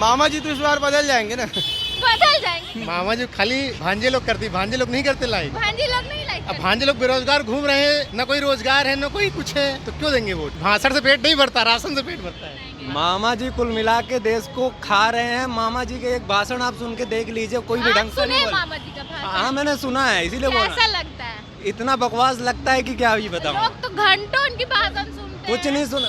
मामा जी तो इस बार बदल जाएंगे ना। बदल जाएंगे। मामा जी खाली भांजे लोग करती, भांजे लोग नहीं करते लाइक। भांजी लोग नहीं लाइक अब भांजे लोग बेरोजगार घूम रहे हैं, न कोई रोजगार है न कोई कुछ है, तो क्यों देंगे वोट? भाषण से पेट नहीं भरता, राशन से पेट भरता है। मामा जी कुल मिला के देश को खा रहे हैं। मामा जी के एक भाषण आप सुन के देख लीजिए, कोई भी ढंग से नहीं बोल। मामा जी का भाषण हाँ मैंने सुना है, इसीलिए बोल कैसा रहा लगता है? हूं। इतना बकवास लगता है कि क्या ही बताऊं। लोग तो घंटों उनकी भाषण सुनते कुछ नहीं सुना,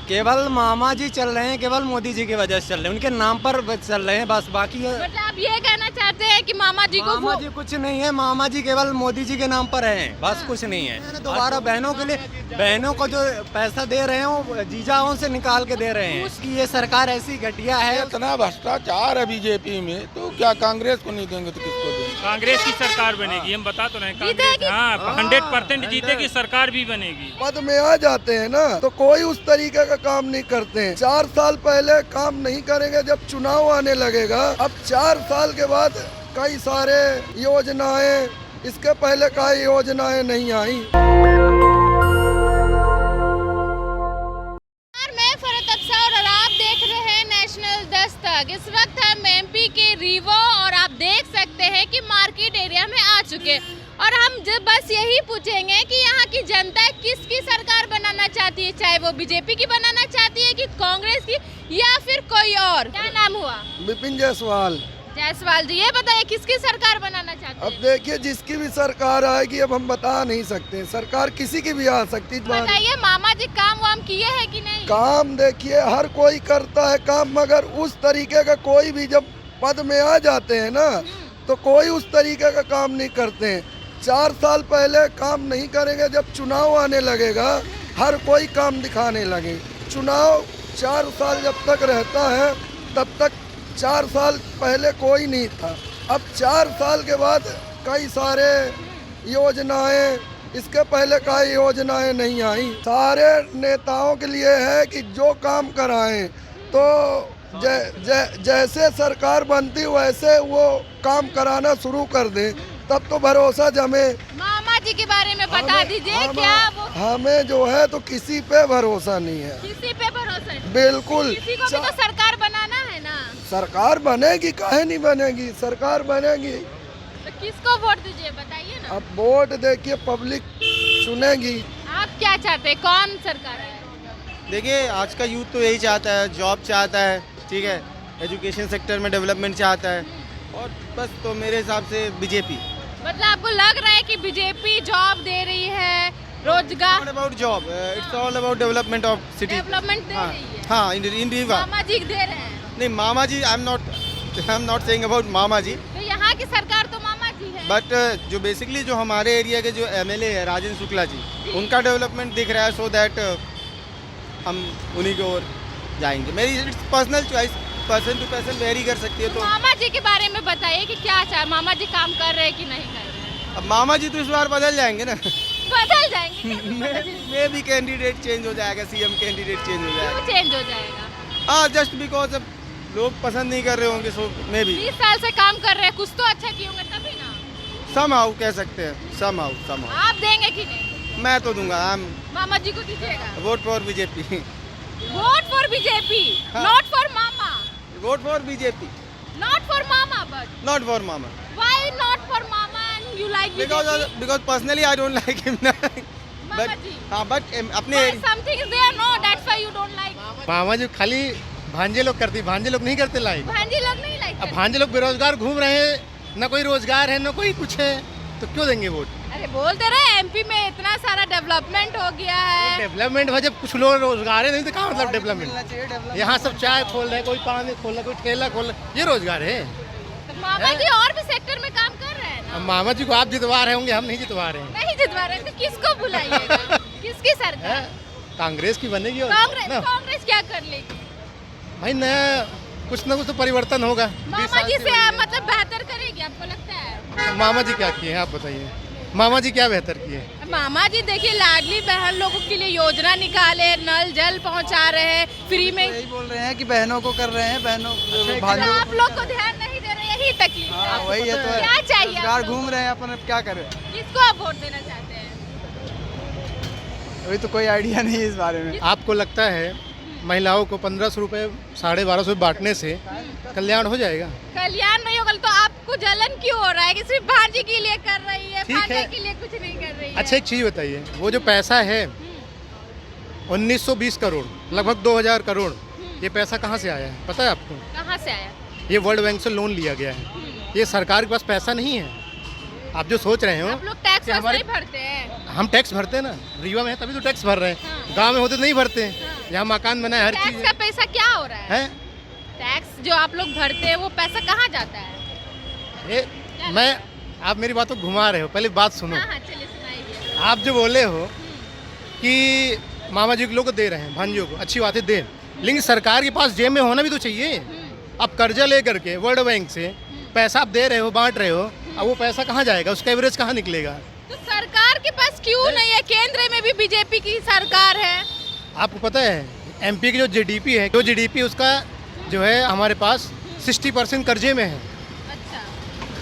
केवल मामा जी चल रहे हैं, केवल मोदी जी की वजह से चल रहे हैं, उनके नाम पर चल रहे हैं बस। बाकी मतलब आप ये कहना चाहते हैं कि मामा जी को मामा जी कुछ नहीं है, मामा जी केवल मोदी जी के नाम पर हैं, बस कुछ नहीं है। दोबारा बहनों के लिए, बहनों को जो पैसा दे रहे हैं वो जीजाओं से निकाल के दे रहे हैं। उसकी ये सरकार ऐसी घटिया है। इतना भ्रष्टाचार है बीजेपी में, तो क्या कांग्रेस को नहीं देंगे तो किसको देंगे? कांग्रेस की सरकार बनेगी, हम बता तो रहे हैं। जीतेगी? हाँ 100% जीतेगी, सरकार भी बनेगी। पद में आ जाते हैं ना तो कोई उस तरीके का काम नहीं करते हैं। 4 साल पहले काम नहीं करेंगे, जब चुनाव आने लगेगा। अब 4 साल के बाद कई सारे योजनाएं, इसके पहले कई योजनाएं नहीं आई। मैं फरत अफसर और आप देख रहे हैं नेशनल दस्तक। इस वक्त हम एमपी के रीवा और आप देख सकते हैं कि मार्केट एरिया में आ चुके हैं और हम जब बस यही पूछेंगे कि यहाँ की जनता किसकी सरकार बनाना चाहती है, चाहे वो बीजेपी की बनाना चाहती है कि कांग्रेस की या फिर कोई और। क्या नाम हुआ? विपिन जायसवाल। जायसवाल जी, ये बताइए किसकी सरकार बनाना चाहते अब हैं? देखिए जिसकी भी सरकार आएगी, अब हम बता नहीं सकते, सरकार किसी की भी आ सकती है। बताइए मामा जी काम वाम किए हैं कि नहीं? काम देखिए हर कोई करता है काम, मगर उस तरीके का कोई भी जब पद में आ जाते हैं ना तो कोई उस तरीके का काम नहीं करते हैं। 4 साल पहले काम नहीं करेंगे, जब चुनाव आने लगेगा हर कोई काम दिखाने लगे। चुनाव 4 साल जब तक रहता है तब तक 4 साल पहले कोई नहीं था। अब 4 साल के बाद कई सारे योजनाएं, इसके पहले कई योजनाएं नहीं आई। सारे नेताओं के लिए है कि जो काम कराएं, तो जैसे सरकार बनती वैसे वो काम कराना शुरू कर दें, तब तो भरोसा जमे। मामा जी के बारे में बता दीजिए, क्या वो हमें जो है तो किसी पे भरोसा नहीं है। किसी पे भरोसा नहीं? बिल्कुल। किसी को भी तो सरकार बनाना है ना। सरकार बनेगी, काहे नहीं बनेगी, सरकार बनेगी। तो किसको वोट दीजिए बताइए ना। अब वोट देखिए पब्लिक चुनेगी। आप क्या चाहते हैं, कौन सरकार है? देखिए आज का यूथ तो यही चाहता है, जॉब चाहता है, ठीक है, एजुकेशन सेक्टर में डेवलपमेंट चाहता है, और बस तो मेरे हिसाब से बीजेपी। मतलब आपको लग रहा है कि बीजेपी जॉब दे रही है, रोजगार? Not about job, it's all about development of city. Development दे हाँ रही है। हाँ, इन रीवा। मामा जी दे रहे हैं? नहीं, मामा जी I am not saying about Mama ji, तो यहाँ की सरकार तो मामा जी है। बट जो बेसिकली जो हमारे एरिया के जो एमएलए है राजेंद्र शुक्ला जी, उनका डेवलपमेंट दिख रहा है, सो दैट हम उन्हीं की ओर जाएंगे। मेरी it's personal choice, person to person vary कर सकती है। तो मामा जी के बारे में बताइए कि क्या चाहे, मामा जी काम कर रहे हैं कि नहीं कर रहे हैं? अब मामा जी तो इस बार बदल जाएंगे ना। बदल जाएंगे? मे भी कैंडिडेट चेंज हो जाएगा, सीएम कैंडिडेट चेंज हो जाएगा। चेंज हो जाएगा? हाँ, जस्ट बिकॉज अब लोग पसंद नहीं कर रहे होंगे, सो मे भी। 20 साल से काम कर रहे हैं, कुछ तो अच्छा किए होंगे तभी ना। समहाउ कह सकते हैं, समहाउ। आप देंगे कि नहीं? मैं तो दूंगा, मामा जी को दीजिएगा? Vote for BJP. Vote for BJP, हाँ। Not for Mama. Vote for BJP, not for Mama, but not for Mama. Why not for Mama and you like BJP? Because personally I don't like him. मामा जी, हाँ, बट अपने something is there, no that's why you don't like. मामा जी खाली भांजे लोग करती, भांजे लोग नहीं करते लाइक। भांजी लोग नहीं लाइक? अब भांजे लोग बेरोजगार घूम रहे हैं, न कोई रोजगार है न कोई कुछ है, तो क्यों देंगे वोट? अरे बोलते रहे एमपी में इतना सारा डेवलपमेंट हो गया है। डेवलपमेंट है, जब कुछ लोग रोजगार है नहीं तो क्या मतलब डेवलपमेंट? यहाँ सब चाय खोल रहे हैं, कोई पानी खोल रहा है, कोई ठेला खोल रहा है, ये रोजगार है? तो मामा जी और भी सेक्टर में काम कर रहे हैं ना। अब मामा जी को आप जितवा रहे होंगे, हम नहीं जितवा रहे हैं। नहीं जितवा रहे तो किसको बुलाइएगा? किसकी सरकार? कांग्रेस की बनेगी। और कांग्रेस? ना कांग्रेस क्या कर लेगी? भाई नया कुछ ना कुछ तो परिवर्तन होगा। 20 मामा साल जी से से वही है। मतलब बेहतर करेगी आपको लगता है? मामा जी क्या किए हैं आप बताइए, मामा जी क्या बेहतर किए? मामा जी देखिए लाडली बहन लोगों के लिए योजना निकाले, नल जल पहुंचा रहे हैं फ्री में। यही बोल रहे हैं कि बहनों को कर रहे हैं, बहनों तो आप लोग को ध्यान नहीं दे रहे, यही तकलीफ है। वही है तो क्या चाहिए आप लोगों घूम रहे हैं अपन, अब क्या करें? को? किसको आप वोट देना चाहते हैं? अभी तो कोई आइडिया नहीं है इस बारे में। आपको लगता है महिलाओं को 1500 रुपये 1250 बांटने से कल्याण हो जाएगा। कल्याण नहीं होगा तो आपको जलन क्यों हो रहा है कि सिर्फ भांजी के लिए कर रही है, ठीक भांजे है। के लिए कुछ नहीं कर रही है? अच्छा एक चीज़ बताइए, वो जो पैसा है 1920 करोड़, लगभग 2000 करोड़, ये पैसा कहाँ से आया है पता है आपको? कहाँ से आया? ये वर्ल्ड बैंक से लोन लिया गया है। ये सरकार के पास पैसा नहीं है। आप जो सोच रहे हो आप लोग टैक्स कि हमारे- नहीं भरते हैं? हम टैक्स भरते हैं ना, रीवा में है तभी तो टैक्स भर रहे हैं। गांव में होते तो नहीं भरते हैं। यहाँ मकान बनाए, हर चीज़ टैक्स का पैसा क्या हो रहा है? है। टैक्स जो आप लोग भरते हैं वो पैसा कहाँ जाता है? आप मेरी बात को घुमा रहे हो, पहले बात सुनो। हाँ हाँ चलिए सुनाइए। आप जो बोले हो कि मामा जी के लोग को दे रहे हैं, भांजियों को, अच्छी बात है दें, लेकिन सरकार के पास जेब में होना भी तो चाहिए। अब कर्जा लेकर के वर्ल्ड बैंक से पैसा आप दे रहे हो, बांट रहे हो, अब वो पैसा कहाँ जाएगा? उसका एवरेज कहाँ निकलेगा? तो सरकार के पास क्यों नहीं है? केंद्र में भी बीजेपी की सरकार है। आपको पता है एमपी की जो जीडीपी है, जो जीडीपी उसका जो है हमारे पास 60% कर्जे में है। अच्छा,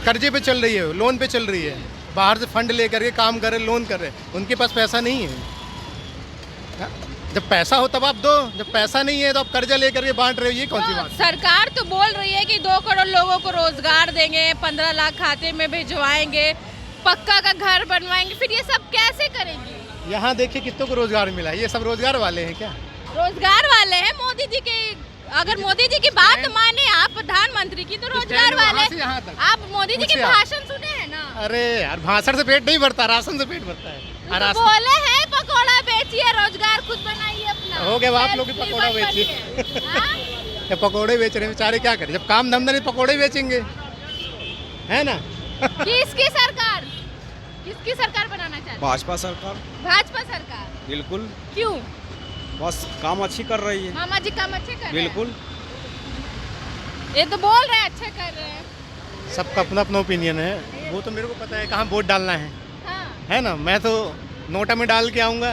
कर्जे पे चल रही है, लोन पे चल रही है, बाहर से फंड लेकर के काम कर रहे, लोन कर रहे, उनके पास पैसा नहीं है। हाँ? जब पैसा हो तब आप दो, जब पैसा नहीं है तो आप कर्जा लेकर के बांट रहे हो, ये कौन सी बात? सरकार तो बोल रही है कि 2 करोड़ लोगों को रोजगार देंगे, 15 लाख खाते में भिजवाएंगे, पक्का का घर बनवाएंगे, फिर ये सब कैसे करेंगे? यहाँ देखिए कितनों को रोजगार मिला है, ये सब रोजगार वाले हैं क्या? रोजगार वाले हैं मोदी जी के। अगर मोदी जी की बात माने आप प्रधानमंत्री की तो रोजगार वाले। वहाँ से यहाँ तक। आप मोदी जी के पूछिए आप। भाषण सुने हैं ना? अरे यार भाषण से पेट नहीं भरता, राशन से पेट भरता है। और तो राशन बोले हैं पकौड़ा बेचिए, रोजगार खुद बनाइए अपना। हो गया, आप लोग भी पकौड़ा बेचिए। हाँ? ये पकोड़े बेच रहे हैं बेचारे, क्या करें? जब काम धंधा नहीं पकोड़े बेचेंगे, है ना? किसकी सरकार? किसकी सरकार बनाना चाहते हैं? भाजपा सरकार भाजपा सरकार। बिल्कुल, क्यों? बस काम अच्छी कर रही है। मामा जी काम अच्छे कर रहे हैं। बिल्कुल, ये तो बोल रहे हैं अच्छे कर रहे हैं। सबका अपना अपना ओपिनियन है, वो तो मेरे को पता है कहाँ वोट डालना हाँ। है ना? मैं तो नोटा में डाल के आऊँगा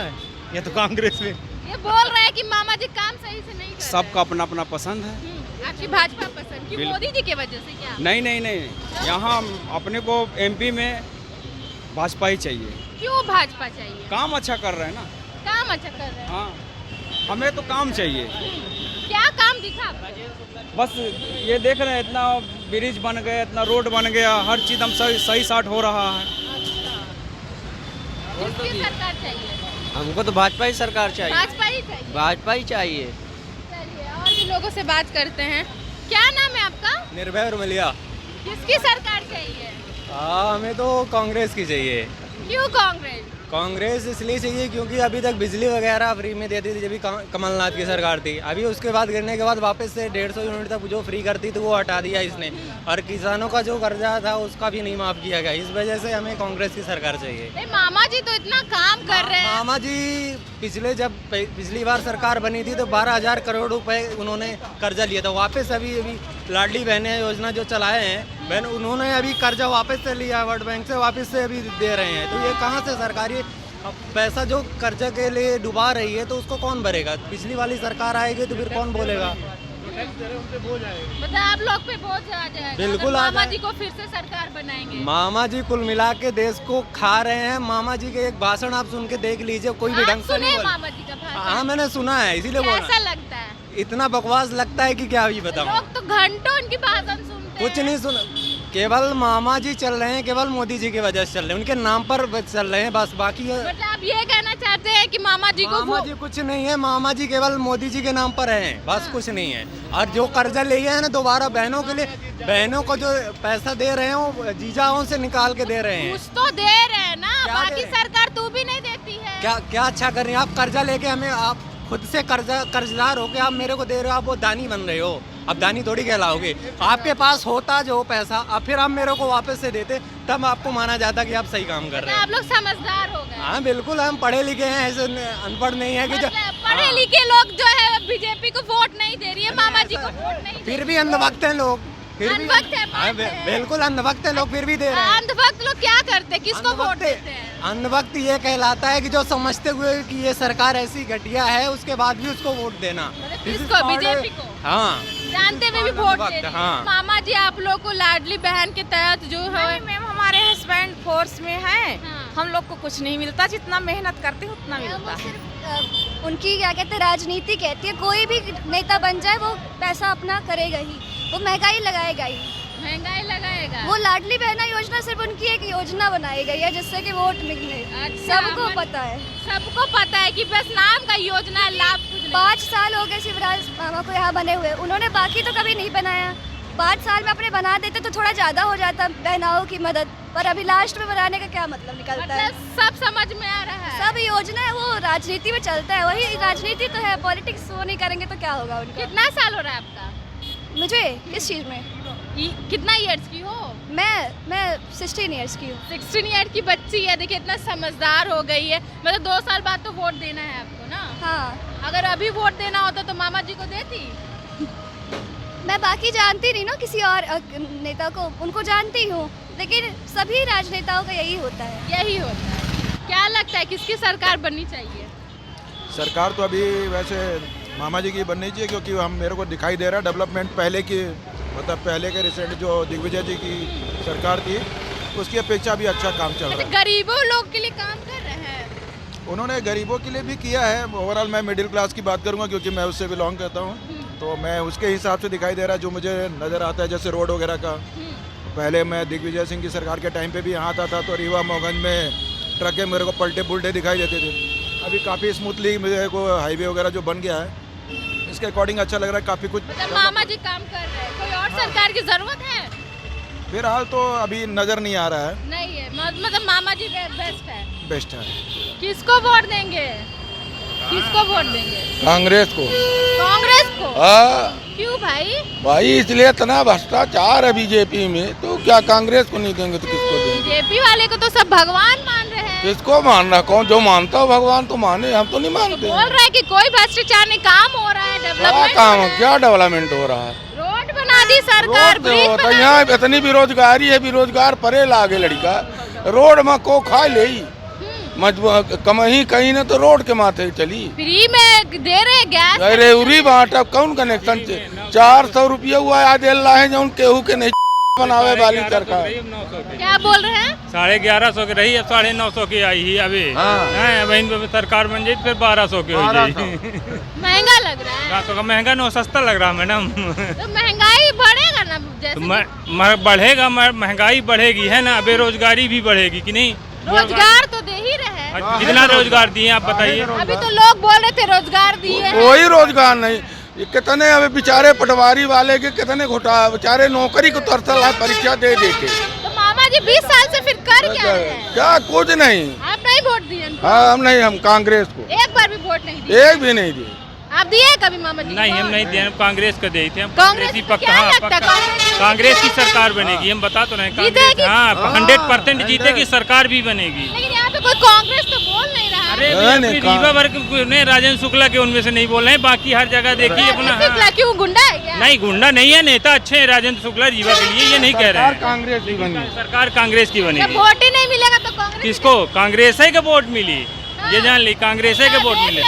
या तो कांग्रेस में। ये बोल रहे हैं कि मामा जी काम सही से नहीं कर रहे सबका अपना अपना पसंद है। हैं। आपकी भाजपा पसंद की बिल्कुल। मोदी जी की वजह से क्या? नहीं नहीं नहीं, यहाँ अपने को एमपी में भाजपा ही चाहिए। क्यों भाजपा चाहिए? काम अच्छा कर रहे हैं ना। काम अच्छा कर रहे हैं। हाँ, हमें तो काम चाहिए। क्या काम दिखा आपको? बस ये देख रहे हैं, इतना ब्रिज बन गया, इतना रोड बन गया, हर चीज़ हम सही साट हो रहा है। किसकी सरकार चाहिए? हमको तो भाजपा ही सरकार चाहिए। भाजपा ही चाहिए। भाजपा ही चाहिए। चलिए और भी लोगों से बात करते हैं। क्या नाम है आपका? निर्भय और मलिया। किसकी सरकार चाहिए? हमें तो कांग्रेस की चाहिए। क्यों कांग्रेस? कांग्रेस इसलिए चाहिए क्योंकि अभी तक बिजली वगैरह फ्री में देती थी जब भी कमलनाथ की सरकार थी। अभी उसके बाद गिरने के बाद वापस से 150 यूनिट तक जो फ्री करती थी वो हटा दिया इसने, और किसानों का जो कर्जा था उसका भी नहीं माफ़ किया गया। इस वजह से हमें कांग्रेस की सरकार चाहिए। नहीं, मामा जी तो इतना काम कर रहे हैं। मामा जी पिछली बार सरकार बनी थी तो 12,000 करोड़ रुपए उन्होंने कर्जा लिया था। वापस अभी लाडली बहनें योजना जो चलाए हैं बहन, उन्होंने अभी कर्जा वापस से लिया वर्ल्ड बैंक से, वापस से अभी दे रहे हैं। तो ये कहाँ से सरकारी अब पैसा जो कर्जा के लिए डुबा रही है तो उसको कौन भरेगा? पिछली वाली सरकार आएगी तो फिर कौन बोलेगा? मतलब आप लोग पे बोझ आ जाएगा। बिल्कुल अगर आ मामा जाए। जी को फिर से सरकार बनाएंगे। मामा जी कुल मिला के देश को खा रहे हैं। मामा जी के एक भाषण आप सुन के देख लीजिए, कोई भी आप ढंग से सुने नहीं बोला। मामा जी का भाषण? हाँ मैंने सुना है, इसीलिए बोला। कैसा लगता है? इतना बकवास लगता है कि क्या ही बताऊं। लोग तो घंटों उनकी भाषण सुनते कुछ हैं। नहीं सुना, केवल मामा जी चल रहे हैं, केवल मोदी जी की वजह से चल रहे हैं, उनके नाम पर चल रहे हैं बस। बाकी मतलब आप ये कहना चाहते हैं कि मामा जी को मामा जी कुछ नहीं है, मामा जी केवल मोदी जी के नाम पर हैं, बस कुछ नहीं है। और जो कर्जा लिए हैं ना दोबारा बहनों के लिए, बहनों को जो पैसा दे रहे हैं वो जीजाओं से निकाल के दे रहे हैं। कुछ तो दे रहे हैं ना, क्या दे बाकी रहे हैं? सरकार तू भी नहीं देती है। क्या क्या अच्छा कर रहे हैं आप? कर्जा लेके हमें, आप खुद से कर्जदार होके आप मेरे को दे रहे हो, आप वो दानी बन रहे हो। अब दानी थोड़ी कहलाओगे। आपके पास होता जो पैसा, अब फिर आप मेरे को वापस से देते, तब आपको माना जाता कि आप सही काम कर रहे मतलब हैं। आप लोग समझदार हो गए। हाँ बिल्कुल, हम पढ़े लिखे हैं, ऐसे अनपढ़ नहीं है कि जो मतलब पढ़े लिखे लोग जो है बीजेपी को वोट नहीं दे रही है, मामा जी को वोट नहीं दे फिर भी अंधभक्त हैं लोग, फिर भी अंधभक्त है, हाँ, मानते हैं। बिल्कुल अंधभक्त हैं लोग, फिर भी दे रहे हैं। अंधभक्त लोग क्या करते हैं? किसको वोट देते हैं? अंधभक्त ये कहलाता है कि जो समझते हुए कि ये सरकार ऐसी घटिया है उसके बाद भी उसको वोट देना। मतलब This is किसको? called- बीजेपी को? हाँ, जानते हुए भी वोट अंधभक्त, दे रहे हैं। हाँ। मामा जी आप लोग को लाडली बहन के तहत जो है मैम हमारे हस्बैंड फोर्स में है। हाँ। हम लोग को कुछ नहीं मिलता, जितना मेहनत करते हैं उतना मिलता है। सिर्फ उनकी क्या कहते हैं राजनीति कहती है, कोई भी नेता बन जाए वो पैसा अपना करेगा ही, वो महंगाई लगाएगा ही। महंगाई लगाएगा। वो लाडली बहना योजना सिर्फ उनकी एक योजना बनाई गई है जिससे कि वोट मिले। अच्छा, सबको पता है, सबको पता है कि बस नाम का योजना है, लाभ कुछ नहीं। 5 साल हो गए शिवराज मामा को यहाँ बने हुए, उन्होंने बाकी तो कभी नहीं बनाया। 5 साल में अपने बना देते तो थोड़ा ज़्यादा हो जाता बहनाओं की मदद, पर अभी लास्ट में बनाने का क्या मतलब निकलता है? मतलब सब समझ में आ रहा है। सब योजना है, वो राजनीति में चलता है, वही राजनीति तो है, पॉलिटिक्स वो नहीं करेंगे तो क्या होगा उनका। कितना साल हो रहा है आपका? मुझे किस चीज़ में? कितना ईयर्स की हो? मैं 16 ईयर्स की हूँ। 16 ईयर की बच्ची है, देखिए इतना समझदार हो गई है। मतलब 2 साल बाद तो वोट देना है आपको ना? हाँ। अगर अभी वोट देना होता तो मामा जी को देती? मैं बाकी जानती नहीं ना किसी और नेता को, उनको जानती हूँ, लेकिन सभी राजनेताओं का यही होता है। यही होता है। क्या लगता है किसकी सरकार बननी चाहिए? सरकार तो अभी वैसे मामा जी की बननी चाहिए, क्योंकि हम मेरे को दिखाई दे रहा है डेवलपमेंट पहले की, मतलब पहले के रिसेंट जो दिग्विजय जी की सरकार थी उसकी अपेक्षा भी अच्छा काम चल रहा है। गरीबों लोग के लिए काम कर रहे हैं। उन्होंने गरीबों के लिए भी किया है। ओवरऑल मैं मिडिल क्लास की बात करूंगा क्योंकि मैं उससे बिलोंग करता हूं, तो मैं उसके हिसाब से दिखाई दे रहा है जो मुझे नज़र आता है। जैसे रोड वगैरह का, पहले मैं दिग्विजय सिंह की सरकार के टाइम पे भी यहाँ आता था तो रीवा मोहगंज में ट्रकें मेरे को पलटे पुलटे दिखाई देते थे। अभी काफ़ी स्मूथली मेरे को हाईवे वगैरह जो बन गया है इसके अकॉर्डिंग अच्छा लग रहा है, काफ़ी कुछ। मतलब मामा जी काम कर रहे हैं, कोई और सरकार की जरूरत है? फिलहाल तो अभी नज़र नहीं आ रहा है। नहीं है, मतलब मामा जी बेस्ट है। बेस्ट है। किसको वोट देंगे? किसको वोट देंगे? कांग्रेस को। कांग्रेस को? हाँ क्यों भाई? भाई इसलिए इतना भ्रष्टाचार है बीजेपी में, तो क्या कांग्रेस को नहीं देंगे तो किसको देंगे? बीजेपी वाले को तो सब भगवान मान रहे हैं। किसको मानना? कौन जो मानता हो भगवान तो माने, हम तो नहीं मानते। बोल रहे हैं कि कोई भ्रष्टाचार नहीं, काम हो रहा है, क्या डेवलपमेंट काम, क्या डेवलपमेंट हो रहा है? रोड बना दी सरकार, ब्रिज रोड बना दी। यहाँ इतनी बेरोजगारी है, बेरोजगार परे लागे लड़का, रोड में को खा ले मजबूर कमही कहीं ना तो रोड के माथे चली। फ्री में दे रहे हैं गैस। अरे उरी बांटा कौन कनेक्शन 400 रुपया हुआ आज अल्लाह है जो केहू के नहीं बनावे वाली सरकार। क्या बोल रहे हैं? 1150 की रही, अब 950 की आई ही अभी। हाँ। वहीं पे सरकार बन जाए फिर 1200 की हो जाएगी। महंगा लग रहा है। रातों का महंगा नो सस्ता लग रहा है मैडम। तो महंगाई बढ़ेगा ना, जैसे बढ़ेगा, महंगाई बढ़ेगी है ना, बेरोजगारी भी बढ़ेगी कि नहीं? रोजगार तो दे ही रहे हैं। कितना रोजगार दिए आप बताइए? अभी तो लोग बोल रहे थे रोजगार दिए हैं। कोई रोजगार नहीं। ये कितने अभी बेचारे पटवारी वाले के कितने घोटाला, बेचारे नौकरी को तरसल है परीक्षा दे दे के। तो मामा जी 20 साल से फिर कर क्या रहे हैं? क्या कुछ नहीं। आप नहीं वोट दिए उनको? हाँ हम नहीं, हम कांग्रेस को एक बार भी वोट नहीं दिए? एक भी नहीं दिए। आप दिए कभी मामा जी? नहीं, हम नहीं दिए, हम कांग्रेस को दिए थे। हम कांग्रेस ही को पक्का, क्या हाँ, लगता है पक्का कांग्रेस? कांग्रेस की सरकार बनेगी, हम बता तो रहे हैं। जीतेगी? कांग्रेस, हाँ 100% जीतेगी, सरकार भी बनेगी। लेकिन यहाँ पे कोई कांग्रेस तो बोल नहीं रहा है। अरे रीवा वर्ग ने राजेंद्र शुक्ला के उनमें से नहीं बोल रहे हैं, बाकी हर जगह देखिए अपना। शुक्ला क्यों गुंडा है क्या? नहीं गुंडा नहीं है, नेता अच्छे हैं राजेंद्र शुक्ला रीवा के लिए, ये नहीं कह रहे हैं। कांग्रेस की बनी, सरकार कांग्रेस की जब बनेगी। वोट ही नहीं मिलेगा तो कांग्रेस किसको? कांग्रेस है के वोट मिली, ये जान ली, कांग्रेस है के वोट मिले।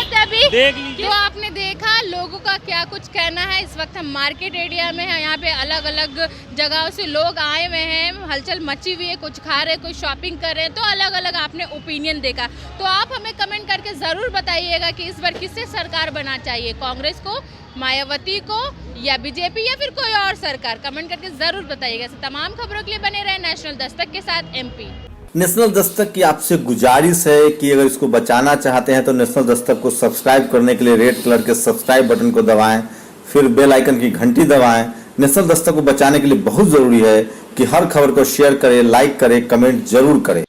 देख लीजिए। तो आपने देखा लोगों का क्या कुछ कहना है। इस वक्त हम मार्केट एरिया में हैं, यहाँ पे अलग अलग जगहों से लोग आए हुए हैं, हलचल मची हुई है, कुछ खा रहे, कुछ शॉपिंग कर रहे हैं, तो अलग अलग आपने ओपिनियन देखा। तो आप हमें कमेंट करके ज़रूर बताइएगा कि इस बार किससे सरकार बनना चाहिए, कांग्रेस को, मायावती को, या बीजेपी, या फिर कोई और सरकार। कमेंट करके ज़रूर बताइएगा। तमाम खबरों के लिए बने रहे नेशनल दस्तक के साथ MP। नेशनल दस्तक की आपसे गुजारिश है कि अगर इसको बचाना चाहते हैं तो नेशनल दस्तक को सब्सक्राइब करने के लिए रेड कलर के सब्सक्राइब बटन को दबाएं, फिर बेल आइकन की घंटी दबाएं। नेशनल दस्तक को बचाने के लिए बहुत जरूरी है कि हर खबर को शेयर करें, लाइक करें, कमेंट जरूर करें।